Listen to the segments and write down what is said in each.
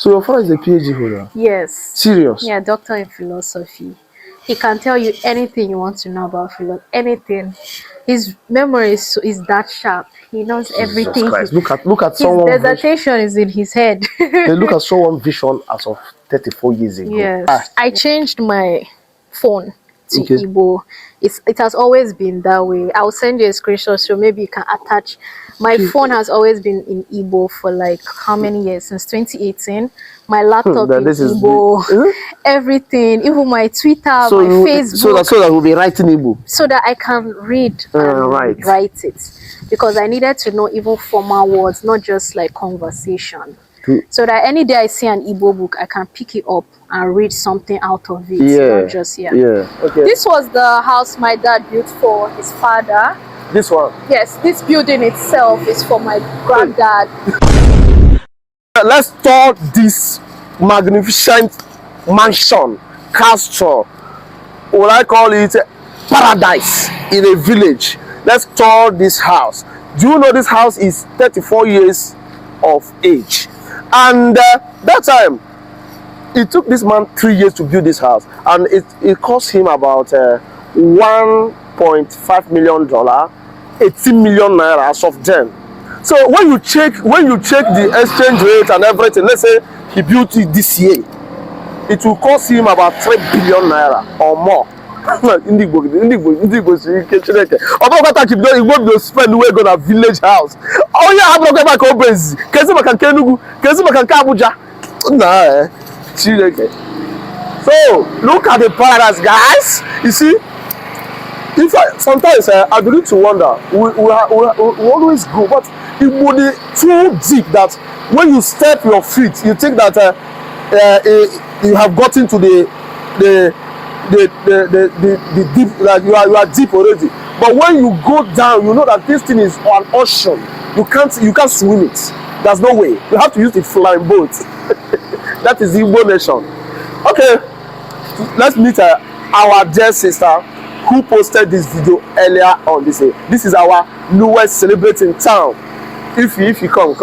So your father is a PhD holder? Yes. Serious? Yeah, doctor in philosophy. He can tell you anything you want to know about philosophy. Anything. His memory is that sharp. He knows everything. Christ. Look at his someone. His dissertation is in his head. They look at someone vision as of 34 years ago. Yes. I changed my phone to Igbo. It has always been that way. I'll send you a screenshot so maybe you can attach. My phone has always been in Igbo for like how many years? Since 2018. My laptop in Igbo, everything, even my Twitter, my Facebook. So that we'll be writing Igbo. So that I can read and write it. Because I needed to know even formal words, not just like conversation. So that any day I see an Igbo book, I can pick it up and read something out of it. Not just Okay. This was the house my dad built for his father. This one? Yes, this building itself is for my granddad. Let's tour this magnificent mansion, castle, what I call it paradise in a village. Let's tour this house. Do you know this house is 34 years of age? And that time, it took this man 3 years to build this house, and it cost him about $1.5 million, 18 million naira as of then. So when you check the exchange rate and everything, let's say he built it this year, it will cost him about 3 billion naira or more. Indigo spend we go to village house. Oh yeah, I'm not going to Obezi. Kezi maka Kenugu, kezi maka Abuja. Nah, so look at the paradise, guys. You see, sometimes I begin to wonder. We always go, but it would be too deep that when you step your feet, you think that you have gotten to the deep, like you are deep already. But when you go down, you know that this thing is an ocean. You can't swim it. There's no way. You have to use the flying boat. That is the Igbo nation. Okay, let's meet our dear sister who posted this video earlier on this day. This is our newest celebrity in town. If you come.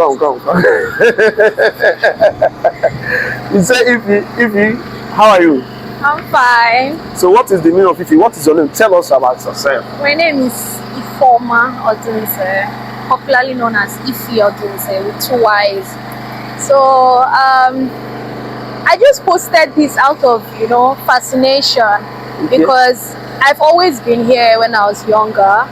You say if you, how are you? I'm fine. So what is the meaning of Ifi? What is your name? Tell us about yourself. My name is Ifeoma Odunze, popularly known as Ifi Odunze with 2 Y's. So I just posted this out of fascination, because I've always been here when I was younger,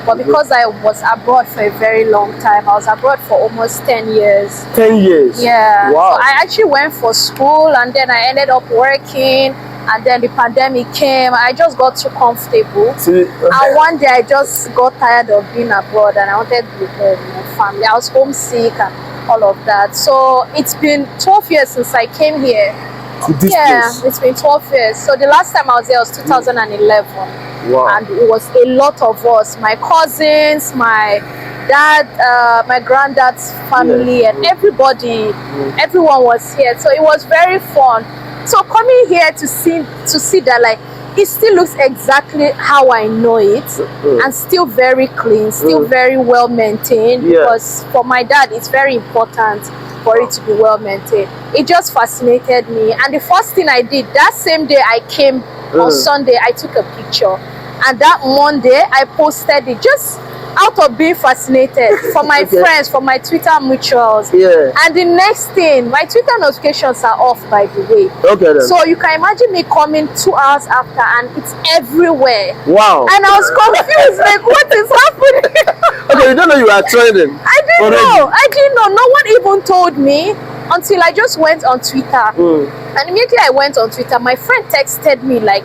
but because I was abroad for a very long time, I was abroad for almost 10 years. 10 years? Yeah. Wow. So I actually went for school, and then I ended up working, and then the pandemic came. I just got too comfortable. And one day I just got tired of being abroad, and I wanted to be with my family. I was homesick and all of that. So it's been 12 years since I came here. Place. It's been 12 years. So the last time I was there was 2011. Wow. And it was a lot of us, my cousins, my dad, my granddad's family, and everybody, everyone was here. So it was very fun. So coming here to see that, like, it still looks exactly how I know it, and still very clean, still very well maintained, because for my dad it's very important for it to be well maintained. It just fascinated me, and the first thing I did that same day I came on Sunday, I took a picture, and that Monday I posted it just out of being fascinated for my friends, for my Twitter mutuals. And the next thing, my Twitter notifications are off, by the way. So you can imagine me coming 2 hours after, and it's everywhere. Wow. And I was confused, like, what is happening? Okay, you don't know you are trending. I didn't know. No one even told me until I just went on Twitter. And immediately I went on Twitter, my friend texted me like,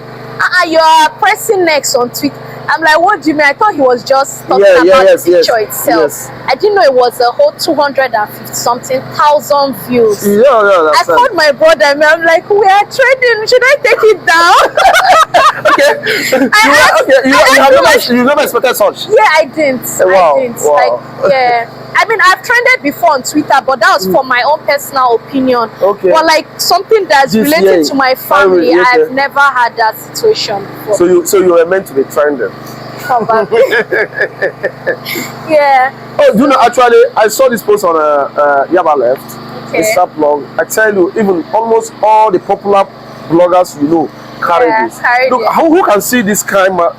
you are pressing next on Twitter. I'm like, what do you mean? I thought he was just talking about the picture itself. I didn't know it was a whole 250-something thousand views. I called my brother and I'm like, we are trading. Should I take it down? You never expected such? Yeah, I didn't. Wow. Like, I mean, I've trended before on Twitter, but that was for my own personal opinion. But like something that's related to my family, I've never had that situation before. So you were meant to be trending. Probably. Oh, do you know, actually, I saw this post on Yaba Left. Okay. Mr. Blog. I tell you, even almost all the popular bloggers you know carry this. Carry Look, it. who can see this kind of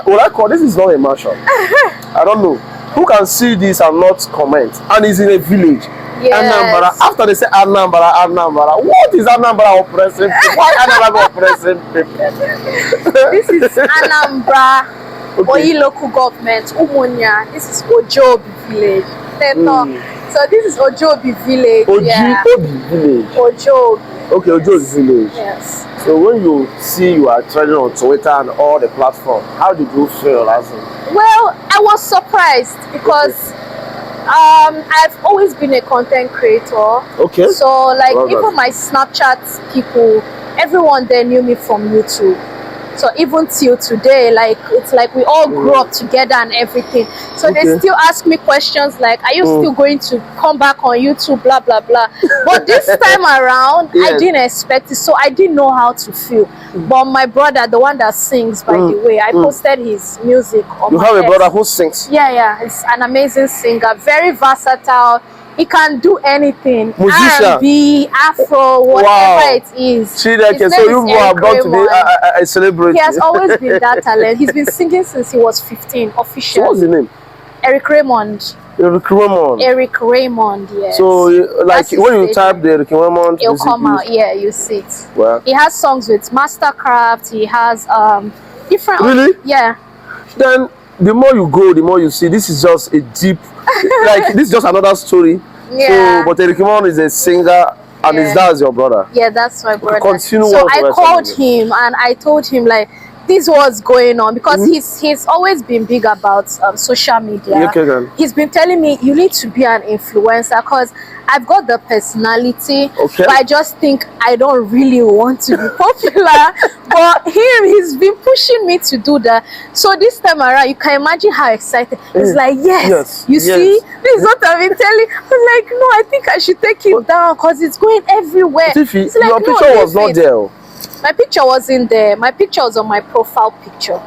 what I call this is not a mansion. I don't know. Who can see this and not comment? And it's in a village. Yes. Anambra. After they say Anambra, what is Anambra oppressing people? Why Anambra oppressing people? This is Anambra, Okay. Oyi local government, Umunya. This is Ojobi village. So this is Ojobi village. Yeah. Oji village. Ojobi. Okay, Ojobi village. Yes. So when you see you are trending on Twitter and all the platforms, how did you feel? Well, I was surprised because I've always been a content creator. Okay. So like Well even done. my Snapchat people, everyone there knew me from YouTube. So even till today, like it's like we all grew up together and everything. So they Okay. still ask me questions like, "Are you still going to come back on YouTube?" Blah blah blah. But this time around, I Yes. didn't expect it, so I didn't know how to feel. But my brother, the one that sings, by the way, I posted his music on You my have a X. brother who sings. Yeah, he's an amazing singer, very versatile. He can do anything. Musician. R&B, Afro, whatever Wow. it is. See that? His So name you is are Eric about to be Raymond. a celebrity. He has always been that talent. He's been singing since he was 15, So what's officially. the name? Eric Raymond. Eric Raymond. Eric Raymond, yes. So like That's his when you name. type the Eric Raymond, He'll music, come out, yeah, you see it. Well, He has songs with Mastercraft, he has different... Really? Yeah. then the more you go, the more you see. This is just a deep, like this is just another story. Yeah. So, but Eric Raymond is a singer, and his dad is your brother. Yeah, that's my brother. Continue So what I you were called saying. him and I told him like this was going on because Mm-hmm. he's always been big about social media. Yeah, okay, then. He's been telling me you need to be an influencer because I've got the personality, Okay. but I just think I don't really want to be popular. But he's been pushing me to do that. So this time around, you can imagine how excited. It's like, yes, you yes. see, this is what I've been telling. I'm like, no, I think I should take it down because it's going everywhere. Tiffy, It's like, your no, picture was leave not it. there. My picture wasn't there. My picture was on my profile picture.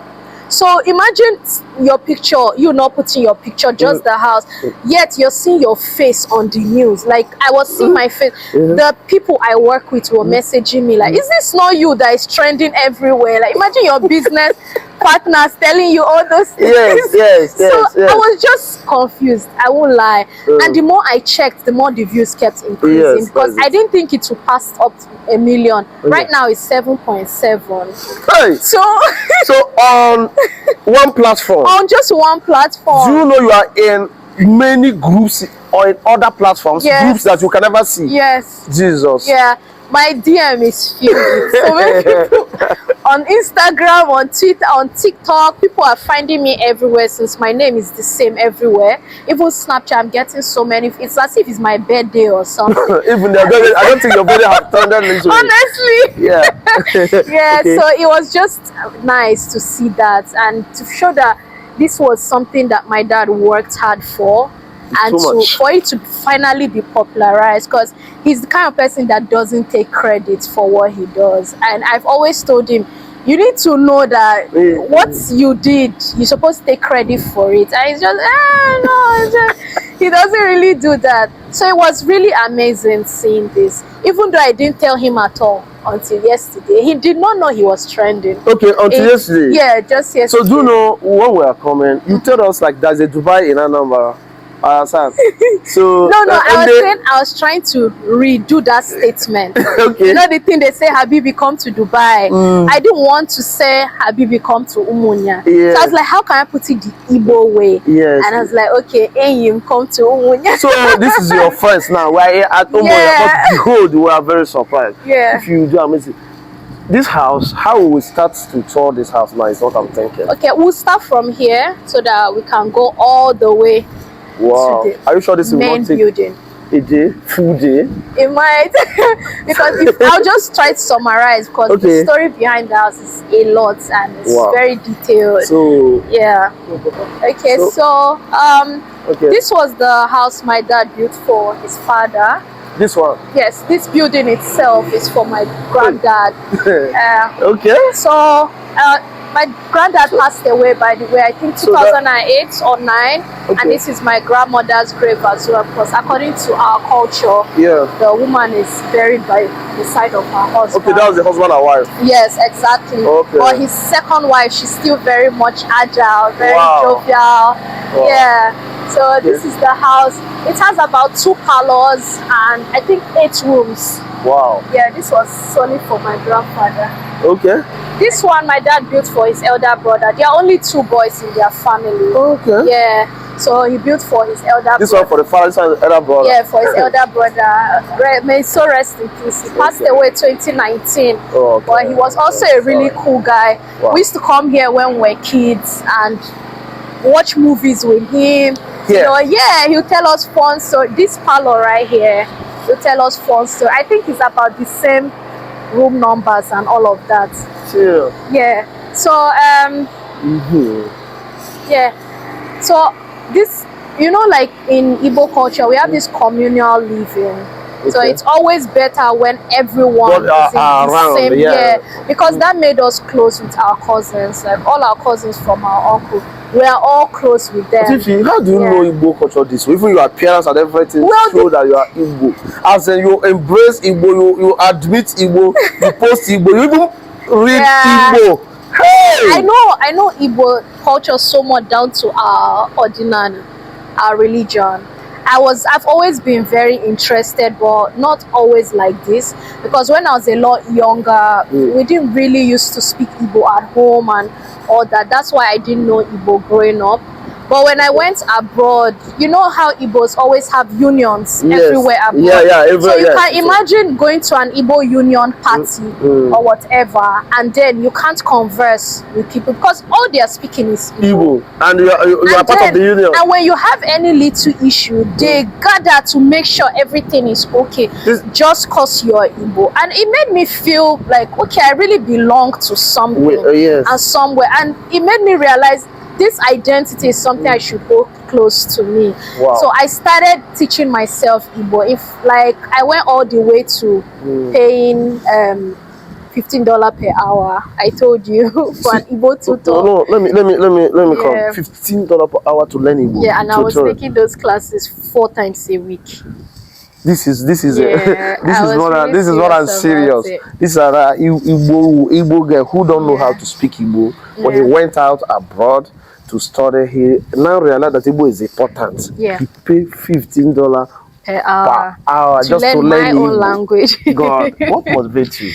So imagine your picture, you not putting your picture, just the house, yet you're seeing your face on the news. Like I was seeing my face. The people I work with were messaging me like, is this not you that is trending everywhere? Like imagine your business partners telling you all those things. Yes. So I was just confused, I won't lie. And the more I checked, the more the views kept increasing Yes, because that's I didn't think it would pass up to 1 million. Right now it's 7.7. Hey, So so on one platform, on just one platform. do you know you are in many groups or in other platforms, Yes. groups that you can never see? Yes. Jesus. Yeah. My DM is filled with so many people on Instagram, on Twitter, on TikTok. People are finding me everywhere since my name is the same everywhere. Even Snapchat, I'm getting so many. It's as if it's my birthday or something. Even I don't think your body have turned that into it. Honestly. Yeah. Yeah, Okay. so it was just nice to see that and to show that this was something that my dad worked hard for. And Too much. for it to finally be popularized, because he's the kind of person that doesn't take credit for what he does. And I've always told him, you need to know that what you did, you're supposed to take credit for it. And he's just, no, it's just, he doesn't really do that. So it was really amazing seeing this, even though I didn't tell him at all until yesterday. He did not know he was trending. Okay, until yesterday. Yeah, just yesterday. So do you know when we are coming? You told us like there's a Dubai in Anambra. So No, and they- I was trying to redo that statement. Okay. You know the thing they say, Habibi come to Dubai. I didn't want to say Habibi come to Umunya. Yes. So I was like, how can I put it the Igbo way? Yes. And I was like, okay, Enyim come to Umunya. So this is your friends now. We're here at Umuya, Yeah. but behold, we are very surprised. Yeah. If you do amazing. This house, how we will start to tour this house now is what I'm thinking. Okay, we'll start from here so that we can go all the way Wow. to the Are you sure this will main not take building. a day, full day? It might, because I'll just try to summarize because Okay. the story behind the house is a lot and it's Wow. very detailed. So Yeah. Okay, so okay. this was the house my dad built for his father. This one. Yes, this building itself is for my granddad. Okay. So My granddad passed away, by the way, I think 2008 or 9. Okay. And this is my grandmother's grave as well, because according to our culture, the woman is buried by the side of her husband. Okay, that was the husband and wife. Yes, exactly. Okay. But his second wife, she's still very much agile, very jovial. Wow. Yeah. So this is the house. It has about 2 parlors and I think 8 rooms. Wow. Yeah, this was solely for my grandfather. Okay. This one my dad built for his elder brother. There are only 2 boys in their family. Okay. Yeah. So he built for his elder brother. This one for the father's elder brother? Yeah, for his elder brother. May so rest in peace. He passed away 2019. Oh, okay. But he was also a really cool guy. Wow. We used to come here when we were kids and watch movies with him. You know, he'll tell us fun story. This parlor right here, he'll tell us fun story. I think it's about the same room numbers and all of that. Yeah. So yeah. So this, you know, like in Igbo culture, we have this communal living. Okay. So it's always better when everyone is in the same. Yeah. Because that made us close with our cousins. Like all our cousins from our uncle, we are all close with them. Tiffy, how do you know Igbo culture this way? Even your appearance and everything show that you are Igbo. As in, you embrace Igbo, you admit Igbo, you post Igbo, you even read Igbo. Hey! I know Igbo culture so much down to our ordinary, our religion. I've always been very interested, but not always like this, because when I was a lot younger, we didn't really used to speak Igbo at home and all that. That's why I didn't know Igbo growing up. But when I went abroad, you know how Igbos always have unions everywhere abroad. So you can imagine going to an Igbo union party or whatever, and then you can't converse with people because all they are speaking is Igbo. And you are part of the union. And when you have any little issue, they gather to make sure everything is okay, just because you're Igbo. And it made me feel like, okay, I really belong to something and somewhere. And it made me realize this identity is something I should hold close to me. Wow. So I started teaching myself Igbo. If like I went all the way to paying $15 per hour. I told you for an Igbo tutor. No, let me come. $15 per hour to learn Igbo. Yeah, and I was taking those classes 4 times a week. This is what I'm serious. This is an Igbo girl who don't know how to speak Igbo, but he went out abroad to study. He now realized that Igbo is important. Yeah. He paid $15 per hour just to learn my own language. God, what motivates you?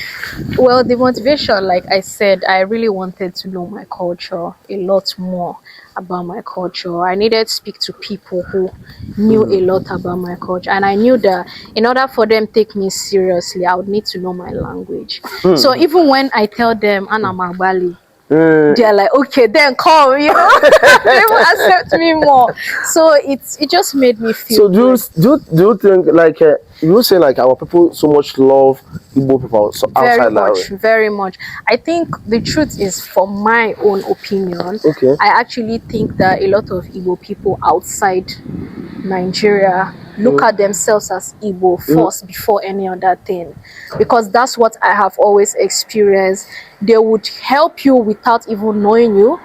Well, the motivation, like I said, I really wanted to know my culture a lot more about my culture. I needed to speak to people who knew a lot about my culture, and I knew that in order for them to take me seriously, I would need to know my language. So even when I tell them Anambra, they're like, okay, then come, you know. They will accept me more. So it just made me feel. So do you think like you say like our people so much love Igbo people very much. I think the truth is, from my own opinion, I actually think that a lot of Igbo people outside Nigeria look at themselves as Igbo first before any other thing, because that's what I have always experienced. They would help you without even knowing you.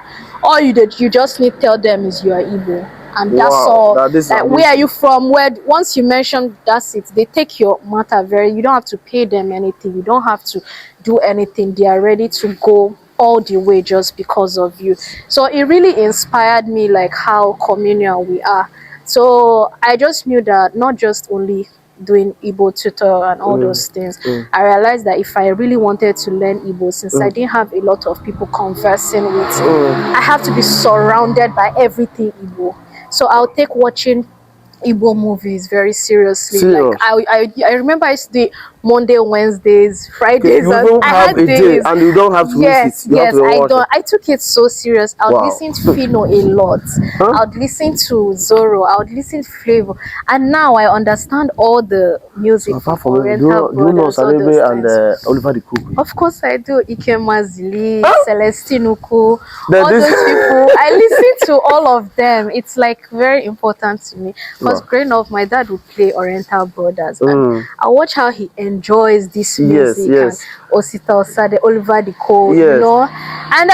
All you just need to tell them is you are Igbo, and that's all. Like, where are you from? Where once you mention, that's it. They take your matter very. You don't have to pay them anything. You don't have to do anything. They are ready to go all the way just because of you. So it really inspired me, like how communal we are. So I just knew that not just only doing Igbo tutor and all those things, I realized that if I really wanted to learn Igbo, since I didn't have a lot of people conversing with, I have to be surrounded by everything Igbo. So I'll take watching Igbo movies very seriously. Like I remember I used to do Monday, Wednesdays, Fridays. You I had days, and you don't have to miss it. I took it so serious. I would listen to Fino a lot. I would listen to Zorro. I would listen to Flavor. And now I understand all the music. So apart from do you know Salebe and Oliver the Cook? Of course I do. Ike Mazili, Celestine Uku, all those people. I listen to all of them. It's like very important to me. Because growing up, my dad would play Oriental Brothers. And I watch how he ended enjoys this Yes, music yes. and Osita Osade, Oliver the Code, Yes. you know. And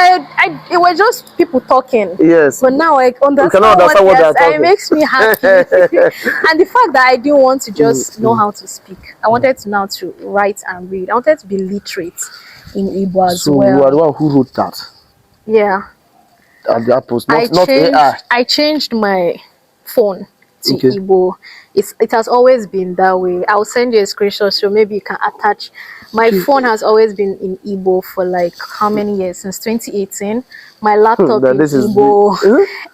it was just people talking. Yes. But now I understand, cannot understand what they are and it talking. makes me happy. And the fact that I didn't want to just know how to speak, I wanted to now to write and read. I wanted to be literate in Igbo as So well. you are the one who wrote that Yeah. at the post, not AI. I changed my phone to Okay. Igbo. It has always been that way. I'll send you a screenshot so maybe you can attach. My phone has always been in Igbo for like how many years? Since 2018. My laptop in This is Igbo,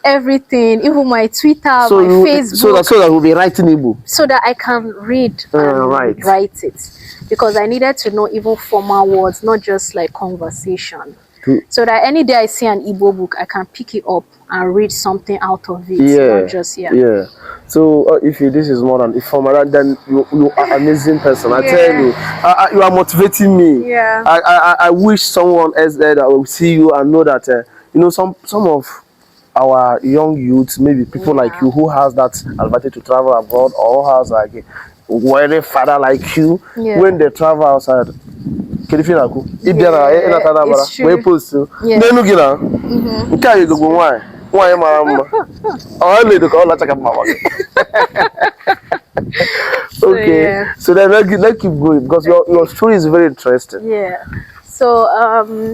everything, even my Twitter, my Facebook. So that we'll be writing Igbo. So that I can read and Right. write it. Because I needed to know even formal words, not just like conversation. So that any day I see an Igbo book, I can pick it up and read something out of it. Yeah. Not just, Yeah. So if this is more than informal, then you are an amazing person. I tell you, you are motivating me. Yeah. I wish someone else there that will see you and know that you know some of our young youths, maybe people like you who has that advantage to travel abroad or has like a wealthy father like you, when they travel outside. It's true. Okay, so then let's keep going because your story is very interesting. Yeah. So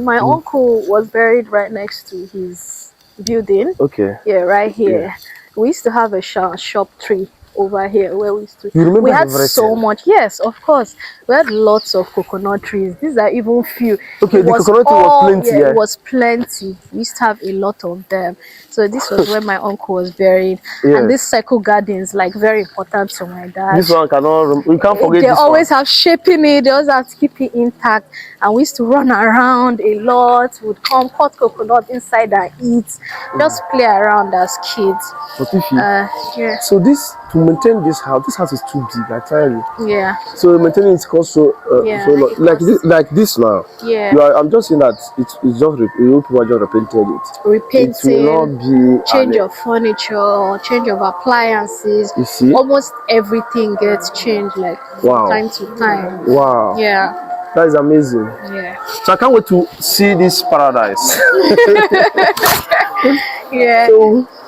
my uncle was buried right next to his building. Okay. Yeah, right here. Yeah. We used to have a shop tree over here where we used to. You remember we had everything? so much. Yes, of course. We had lots of coconut trees. These are even few. Okay, the coconut tree was plenty. Yeah, it was plenty. We used to have a lot of them. So this was where my uncle was buried. Yeah. And this circle gardens, like very important to my dad. This one cannot. We can't forget. They this always one. have shaping it. They always have to keep it intact. And we used to run around a lot. We'd come cut coconut inside and eat. Just play around as kids. Yeah. So to maintain this house is too big. I tell you. Yeah. So maintaining it costs so long. Like this now. Yeah. I'm just saying that it's just people are just repainted it. Repainting. It will not be change of furniture, change of appliances. You see? Almost everything gets changed like from time to time. Wow. Yeah. That is amazing. Yeah. So I can't wait to see this paradise. Yeah.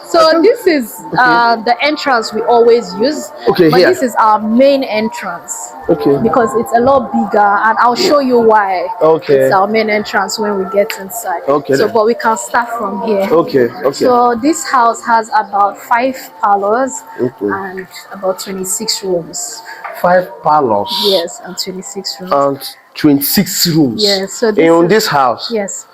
So this is the entrance we always use. Okay, but here. This is our main entrance. Okay. Because it's a lot bigger, and I'll show you why. Okay. It's our main entrance when we get inside. Okay. So, but we can start from here. Okay. Okay. So this house has about 5 parlors and about 26 rooms. 5 parlors. Yes, and 26 rooms. And 26 rooms. Yes. So this house. Yes.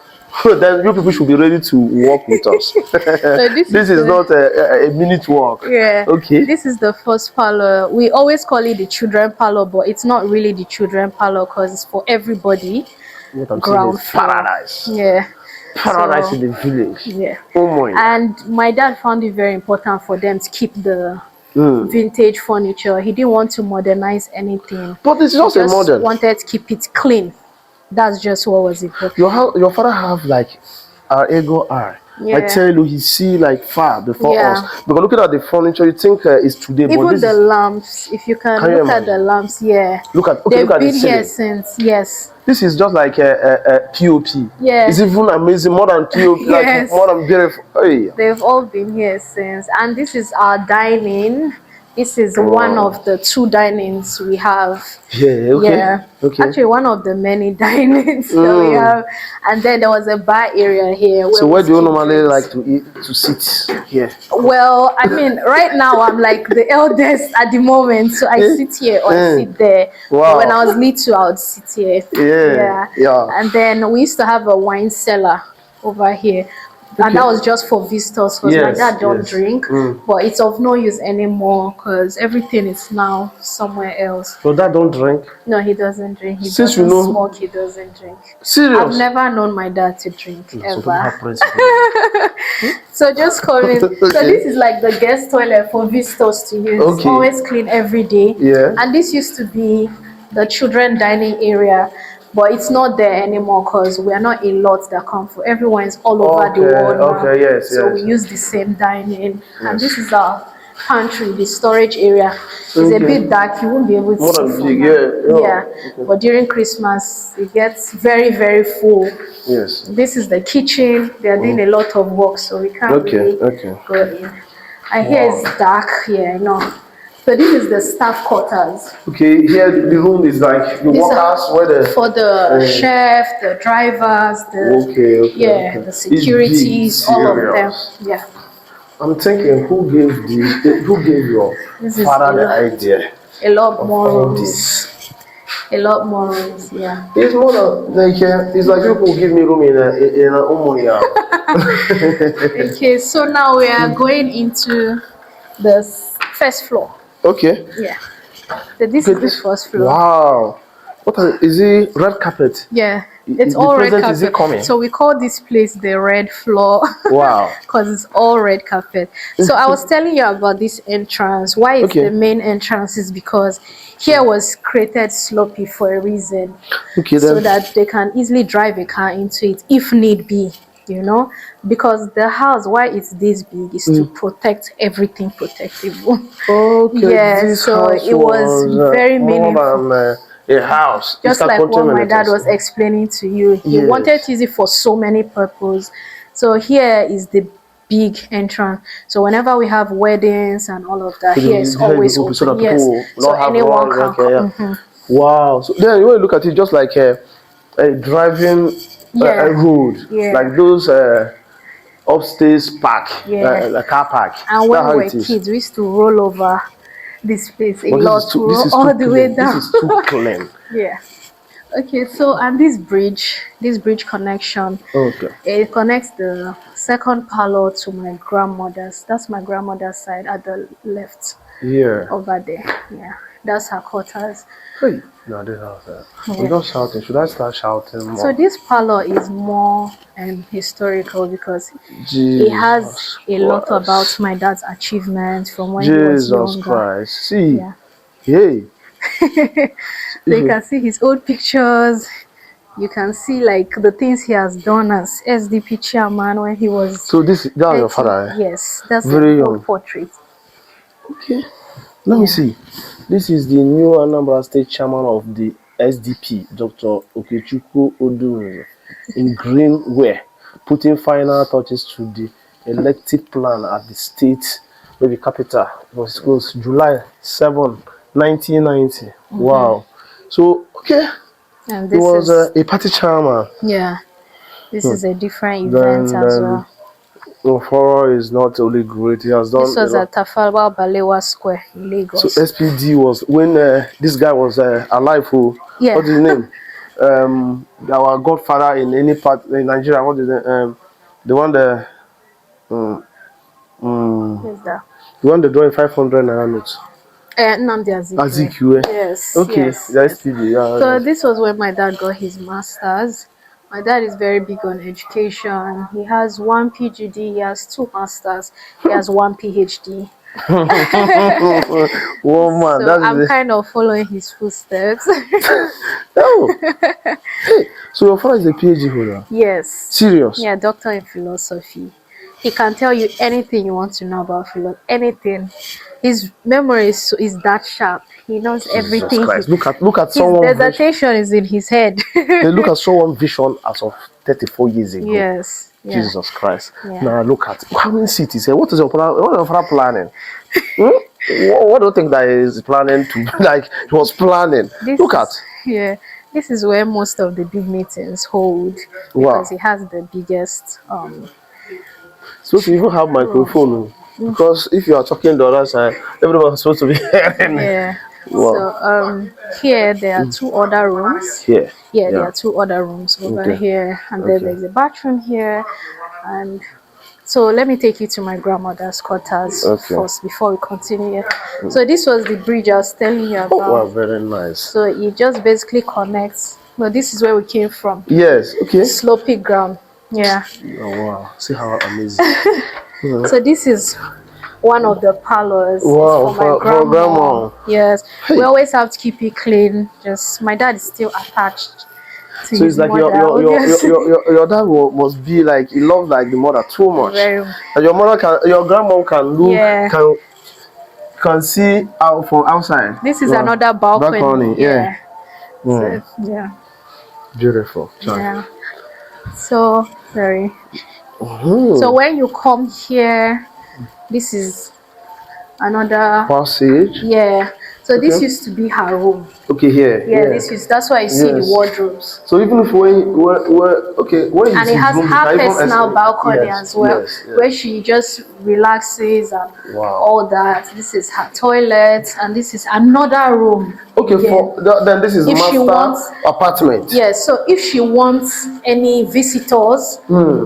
Then you people should be ready to work with us. So this is not a minute walk. Yeah. Okay. This is the first parlor. We always call it the children parlor, but it's not really the children parlor because it's for everybody. Ground floor. Paradise. Yeah. Paradise in the village. Yeah. Oh my. And my dad found it very important for them to keep the vintage furniture. He didn't want to modernize anything. But it's just a modern. Wanted to keep it clean. That's just what was important. Your father have like our ego eye. Yeah. I tell you, he see like far before us. Because looking at the furniture, you think it's today. Even but the lamps, if you can look at the lamps, Look at they've look at been the here ceiling. since, yes. This is just like a POP. Yeah. It's even amazing, more than POP, Yes. like more than beautiful. Hey. They've all been here since. And this is our dining. This is one of the 2 dinings we have. Yeah, okay. Yeah. Okay. Actually, one of the many dinings that we have. And then there was a bar area here. So where do you normally like to eat, to sit here? Well, I mean, right now I'm like the eldest at the moment. So I sit here or I sit there. Wow. But when I was little, I would sit here. Yeah. And then we used to have a wine cellar over here. And that was just for visitors because my dad don't drink, but it's of no use anymore because everything is now somewhere else. So dad don't drink? No, he doesn't drink. He Since doesn't you know, smoke, he doesn't drink. Serious? I've never known my dad to drink ever. So, so just come in. So this is like the guest toilet for visitors to use. It's always clean every day. Yeah. And this used to be the children dining area. But it's not there anymore because we are not a lot that come for. Everyone's all over the world now. Okay, yes, so we use the same dining. And this is our pantry, the storage area. It's a bit dark. You won't be able to More see than from big, now. yeah. Yeah. Okay. But during Christmas, it gets very, very full. Yes. This is the kitchen. They are doing a lot of work, so we can't really go in. And here is dark. Yeah, no. So this is the staff quarters. Okay, here the room is like the workers where the for the chef, the drivers, the the securities, all of them. Yeah. I'm thinking, who gave your father the idea? A lot more all rooms. this? A lot more rooms, yeah. It's more than like it's like people give me room in a Umunia. Okay, so now we are going into the first floor. Okay. Yeah. So this is the first floor. Wow. Is it red carpet? Yeah. It's all red carpet. Is it coming? So we call this place the red floor. Wow. Because it's all red carpet. So I was telling you about this entrance. Why it's the main entrance is because here was created slopey for a reason. Okay, so that they can easily drive a car into it if need be. You know, because the house, why it's this big, is to protect everything protectable. Okay. Yeah, so it was very meaningful. A house. Just like what my dad was explaining to you. He wanted to use it for so many purposes. So here is the big entrance. So whenever we have weddings and all of that, here is always open. So anyone can come. Wow. So then when you look at it, just like a driving a road, like those upstairs park, a car park. And when we were kids, we used to roll over this place a lot, all the way down. This is too clean. Yeah. Okay, so and this bridge connection, it connects the second parlor to my grandmother's. That's my grandmother's side at the left. Yeah. Over there. Yeah. That's her quarters. Hey. No, I didn't have that. I'm not shouting. Should I start shouting more? So this parlor is more historical because it has a lot about my dad's achievements from when he was younger. Jesus Christ. See. Hey. So you can see his old pictures. You can see like the things he has done as SDP chairman when he was. So that's your father? Yes, that's very young portrait. Okay. Let me see. This is the new Anambra State Chairman of the SDP, Dr Okey Odunze, in green wear, putting final touches to the elective plan at the state, maybe capital. It was July 7, 1990. Wow. So, and this was a party chairman. Yeah. This is a different event as well. Oforo is not only great, he has done. This was at Tafawa Balewa Square in Lagos. So SPD was when this guy was alive. What's his name? Our godfather in any part in Nigeria. What is it? The one that. Who's that? The one that drawing 500 naira notes. Nnamdi Azikiwe. Yes. Okay. Yes. The SPD. So this was when my dad got his masters. My dad is very big on education. He has 1 PGD, he has 2 masters, he has 1 PhD. Oh man, so I'm kind of following his footsteps. Hey, so your father is a PhD holder? Yes. Serious? Yeah, doctor in philosophy. He can tell you anything you want to know about philosophy. Anything. His memory is that sharp. He knows everything. Look at someone. His dissertation is in his head. Look at someone vision as of 34 years ago. Yes. Yeah. Jesus Christ. Yeah. Now look at how many cities. What is your plan? What is your father planning? What do you think that is planning to like? He was planning. Look at. Yeah. This is where most of the big meetings hold because it has the biggest. So you even have microphone. Because if you are talking the other side, everyone's supposed to be hearing. Yeah. Wow. So here there are 2 other rooms. Here. Yeah, there are 2 other rooms over here, and then there's a bathroom here, and so let me take you to my grandmother's quarters first before we continue. So this was the bridge I was telling you about. Oh, wow, very nice. So it just basically connects. Well, this is where we came from. Yes. Okay. Slopey ground. Yeah. Oh wow! See how amazing. So this is one of the parlors for my grandma. Yes, we always have to keep it clean. Just my dad is still attached to his like mother. your dad must be like he loves like the mother too much. Very. And your grandma can look can see out from outside. This is another balcony. Balcony, yeah. So, yeah. Beautiful. Yeah. So very. So when you come here, this is another passage. Yeah. So this used to be her room. Okay, here. Yeah, that's why you see the wardrobes. So even if when you and see it has room, her personal balcony as well, yes. where she just relaxes and all that. This is her toilet, and this is another room. Okay, then this is if master apartment. Yes, so if she wants any visitors,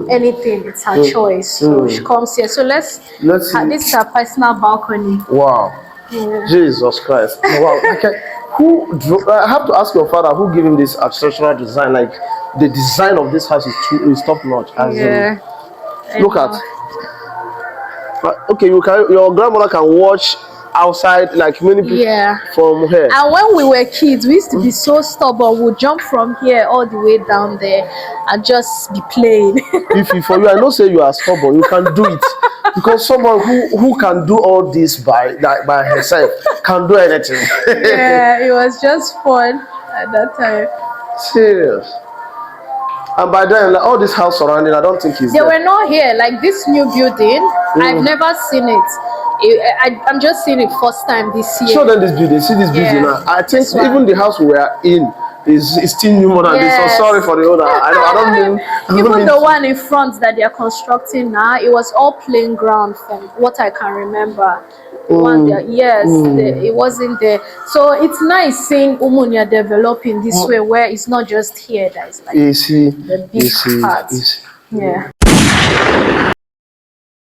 anything, it's her choice. So she comes here. So let's see. This is her personal balcony. Wow. Yeah. Jesus Christ. Wow. Okay. I have to ask your father who gave him this architectural design. Like the design of this house is top notch. Look at. Okay, your grandmother can watch outside like many people from here. And when we were kids, we used to be so stubborn. We'd jump from here all the way down there and just be playing. If for you, I know say you are stubborn, you can do it. Because someone who can do all this by herself can do anything. Yeah, it was just fun at that time. Serious. And by then, like, all this house surrounding, I don't think it's there. They were not here. Like this new building, I've never seen it. I'm just seeing it first time this year. Show them this building. See this building now. I think even the house we were in is still new more than this. So sorry for the owner. I don't mean the one in front that they are constructing now, it was all plain ground from what I can remember. One there, it wasn't there. So it's nice seeing Umunia developing this way, where it's not just here that is like the big part. Yeah.